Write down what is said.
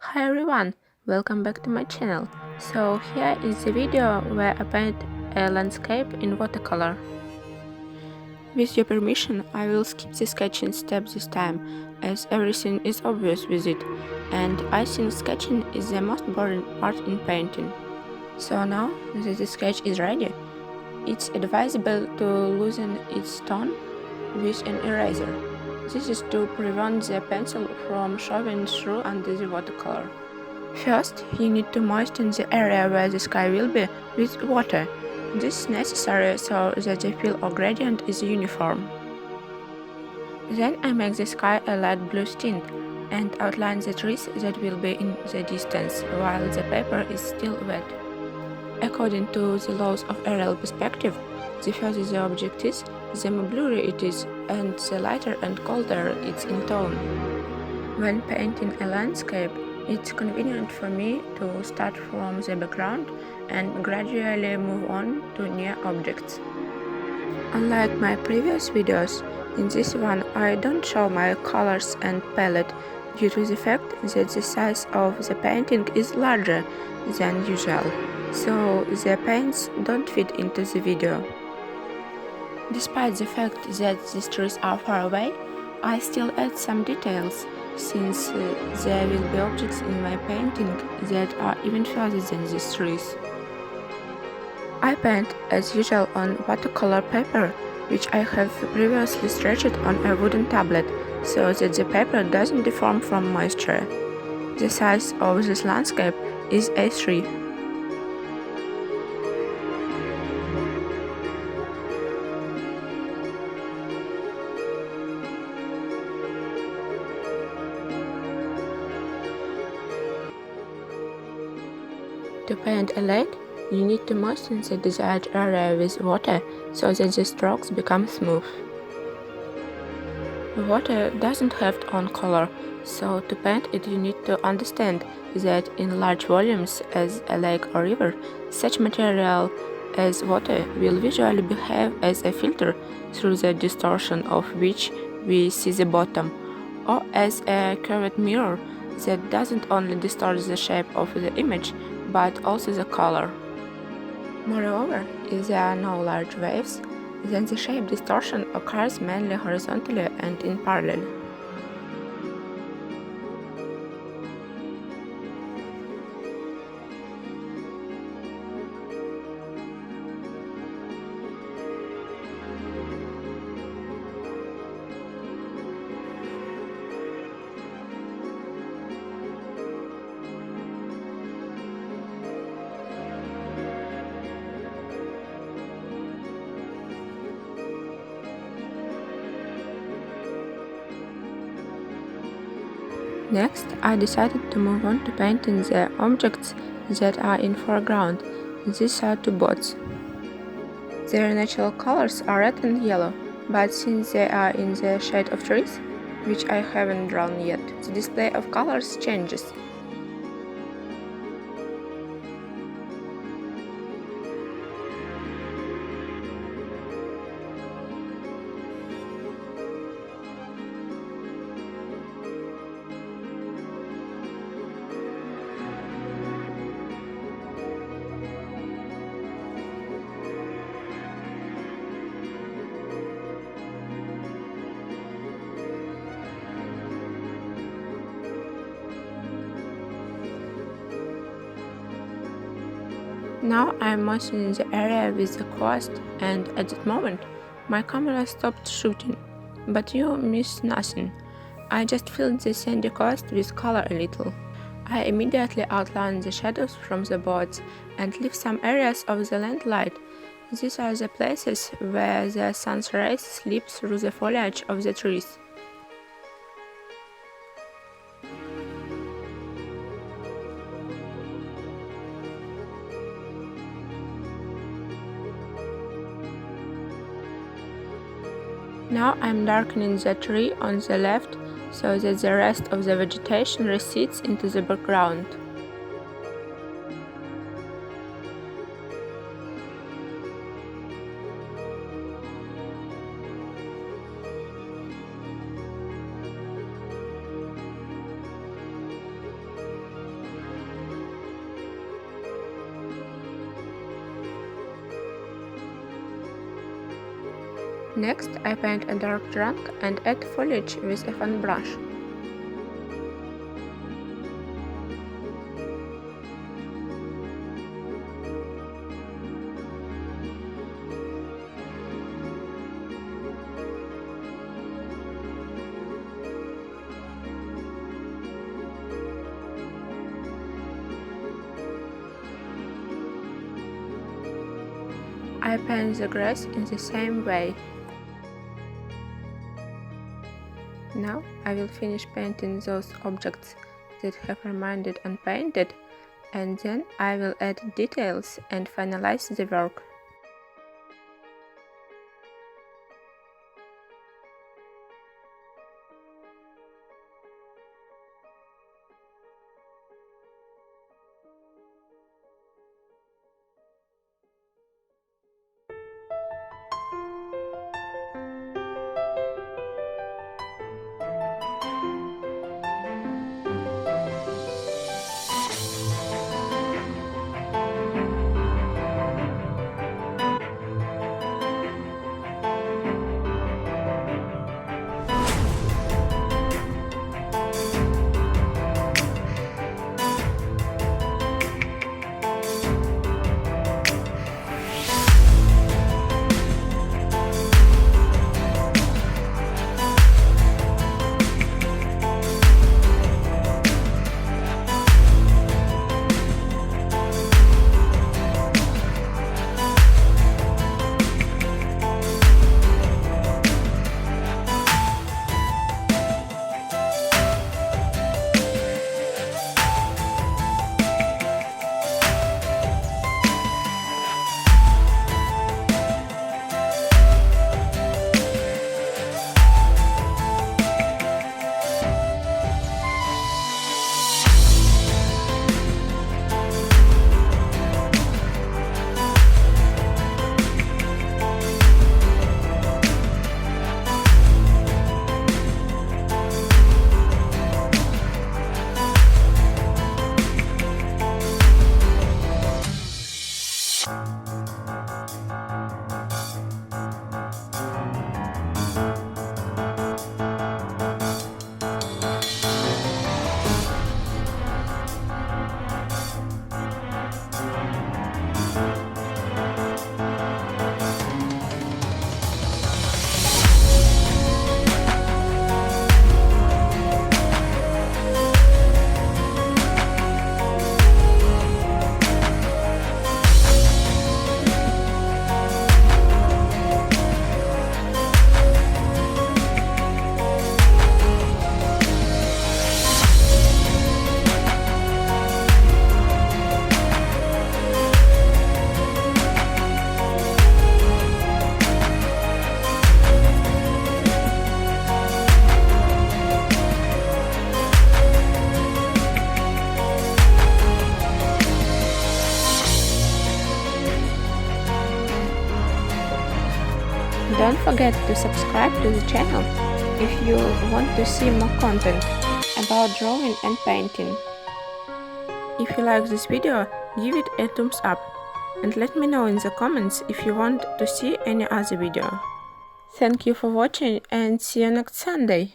Hi everyone, welcome back to my channel. So here is the video where I paint a landscape in watercolor. With your permission, I will skip the sketching step this time, as everything is obvious with it, and I think sketching is the most boring part in painting. So now that the sketch is ready, it's advisable to loosen its tone with an eraser. This is to prevent the pencil from showing through under the watercolor. First, you need to moisten the area where the sky will be with water. This is necessary so that the fill or gradient is uniform. Then I make the sky a light blue tint and outline the trees that will be in the distance while the paper is still wet. According to the laws of aerial perspective, the further the object is, the more blurry it is, and the lighter and colder it's in tone. When painting a landscape, it's convenient for me to start from the background and gradually move on to near objects. Unlike my previous videos, in this one I don't show my colors and palette due to the fact that the size of the painting is larger than usual, so the paints don't fit into the video. Despite the fact that these trees are far away, I still add some details, since there will be objects in my painting that are even further than these trees. I paint as usual on watercolor paper, which I have previously stretched on a wooden tablet, so that the paper doesn't deform from moisture. The size of this landscape is A3. To paint a lake, you need to moisten the desired area with water so that the strokes become smooth. Water doesn't have tone color, so to paint it you need to understand that in large volumes as a lake or river, such material as water will visually behave as a filter through the distortion of which we see the bottom, or as a curved mirror that doesn't only distort the shape of the image but also the color. Moreover, if there are no large waves, then the shape distortion occurs mainly horizontally and in parallel. Next, I decided to move on to painting the objects that are in foreground. These are two boats. Their natural colors are red and yellow, but since they are in the shade of trees, which I haven't drawn yet, the display of colors changes. Now I am moistening the area with the coast, and at that moment my camera stopped shooting. But you miss nothing. I just filled the sandy coast with color a little. I immediately outline the shadows from the boats and leave some areas of the land light. These are the places where the sun's rays slip through the foliage of the trees. Now I'm darkening the tree on the left so that the rest of the vegetation recedes into the background. Next, I paint a dark trunk and add foliage with a fan brush. I paint the grass in the same way. Now I will finish painting those objects that have remained unpainted, and then I will add details and finalize the work. Don't forget to subscribe to the channel if you want to see more content about drawing and painting. If you like this video, give it a thumbs up and let me know in the comments if you want to see any other video. Thank you for watching and see you next Sunday!